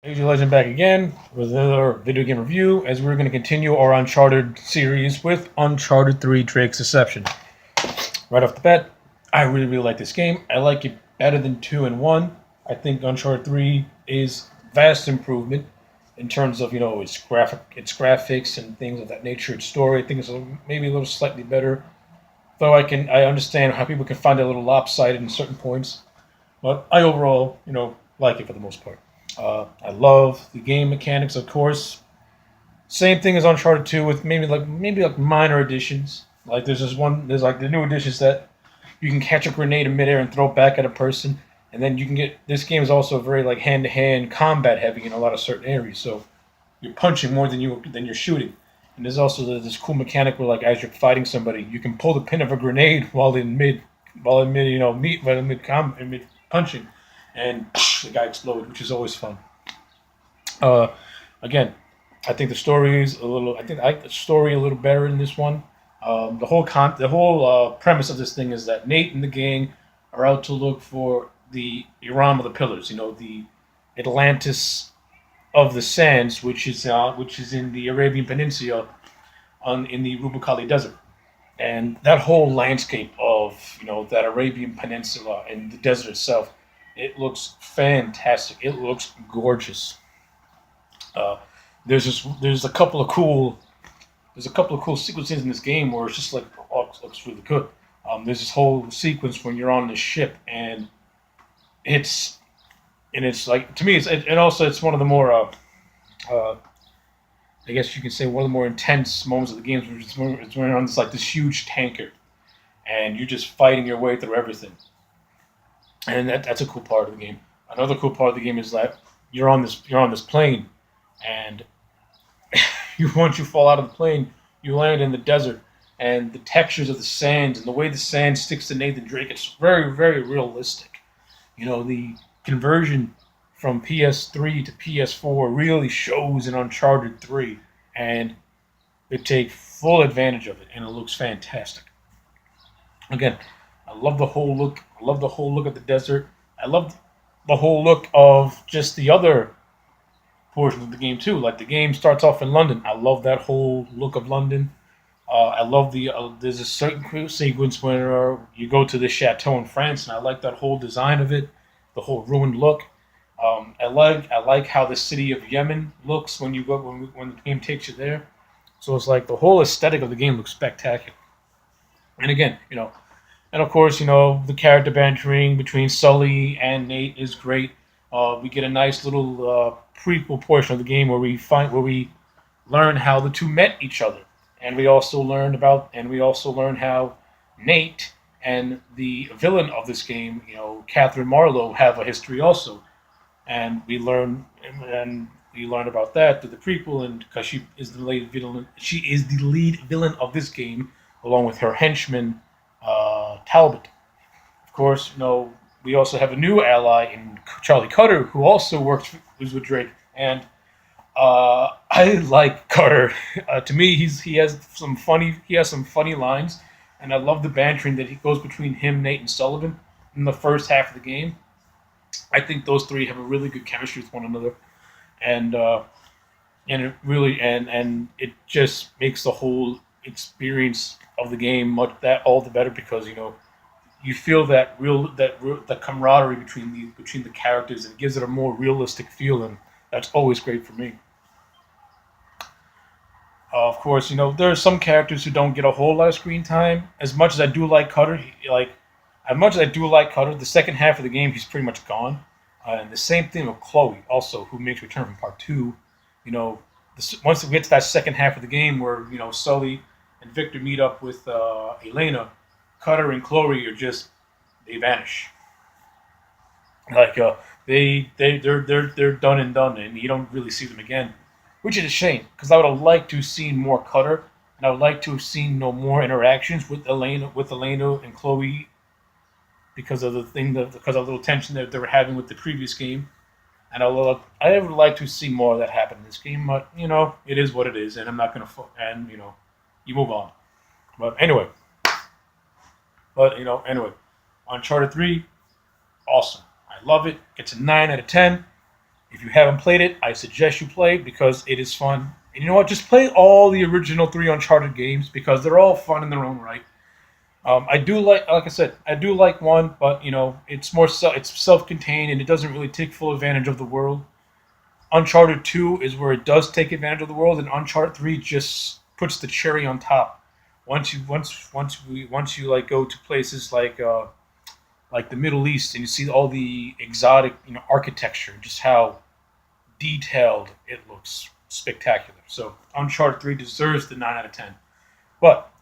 AJ Legend back again with another video game review as we're going to continue our Uncharted series with Uncharted 3 Drake's Deception. Right off the bat, I really like this game. I like it better than 2 and 1. I think Uncharted 3 is vast improvement in terms of, its graphics and things of that nature, its story. I think it's maybe a little slightly better. Though I understand how people can find it a little lopsided in certain points. But I overall, like it for the most part. I love the game mechanics, of course. Same thing as Uncharted 2 with maybe like minor additions. Like there's like the new additions that you can catch a grenade in midair and throw it back at a person, and then you can get. This game is also very like hand to hand combat heavy in a lot of certain areas. So you're punching more than you're shooting. And there's also this cool mechanic where like as you're fighting somebody, you can pull the pin of a grenade while in mid punching, and the guy explodes, which is always fun. Uh, Again, I think the story is a little. I think I like the story a little better in this one. The whole premise of this thing is that Nate and the gang are out to look for the Iram of the Pillars. The Atlantis of the Sands, which is in the Arabian Peninsula, in the Rubicali Desert, and that whole landscape of that Arabian Peninsula and the desert itself, it looks fantastic. It looks gorgeous. Uh, there's a couple of cool sequences in this game where it's just like, oh, it looks really good. There's this whole sequence when you're on the ship, and it's it's like, to me, and also it's one of the more uh, I guess you can say one of the more intense moments of the game. It's when you're on this huge tanker, and you're just fighting your way through everything, and that's a cool part of the game. Another cool part of the game is that you're on this plane, and once you fall out of the plane, you land in the desert, and the textures of the sand and the way the sand sticks to Nathan Drake, it's very, very realistic. The conversion from PS3 to PS4 really shows in Uncharted 3, and they take full advantage of it, and it looks fantastic. Again, I love the whole look. I love the whole look of the desert. I love the whole look of just the other portions of the game too. Like the game starts off in London. I love that whole look of London. I love there's a certain sequence where you go to the chateau in France, and I like that whole design of it, the whole ruined look. I like how the city of Yemen looks when you go when the game takes you there. So it's like the whole aesthetic of the game looks spectacular. And again, and of course, the character bantering between Sully and Nate is great. We get a nice little prequel portion of the game where we learn how the two met each other, and we also learn how Nate and the villain of this game, Catherine Marlowe, have a history also, and we learn about that through the prequel, and because she is the lead villain of this game, along with her henchman Talbot. Of course, we also have a new ally in Charlie Cutter, who also who's with Drake, and I like Cutter. To me, he has some funny lines, and I love the bantering that he goes between him, Nate, and Sullivan in the first half of the game. I think those three have a really good chemistry with one another, and it really and it just makes the whole experience of the game all the better because you feel that camaraderie between the characters, and it gives it a more realistic feel, and that's always great for me. Of course, there are some characters who don't get a whole lot of screen time. As much as I do like Cutter, the second half of the game he's pretty much gone. And the same thing with Chloe, also, who makes return from part two. Once we get to that second half of the game where Sully and Victor meet up with Elena, Cutter and Chloe they vanish. Like they're done and done, and you don't really see them again, which is a shame because I would have liked to have seen more Cutter, and I would like to have seen no more interactions with Elena and Chloe because of the little tension that they were having with the previous game, and I would like to see more of that happen in this game, but it is what it is, and I'm not gonna and you move on. But anyway, Uncharted 3, awesome. I love it. It's a 9 out of 10. If you haven't played it, I suggest you play because it is fun. And you know what? Just play all the original three Uncharted games because they're all fun in their own right. I do like I said, I do like one, but it's more it's self-contained and it doesn't really take full advantage of the world. Uncharted 2 is where it does take advantage of the world, and Uncharted 3 just puts the cherry on top. Once you like go to places like the Middle East and you see all the exotic architecture, just how detailed it looks, spectacular. So Uncharted 3 deserves the 9 out of 10. But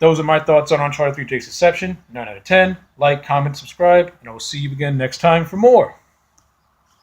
those are my thoughts on Uncharted 3 Takes Exception. 9 out of 10. Like, comment, subscribe, and I will see you again next time for more.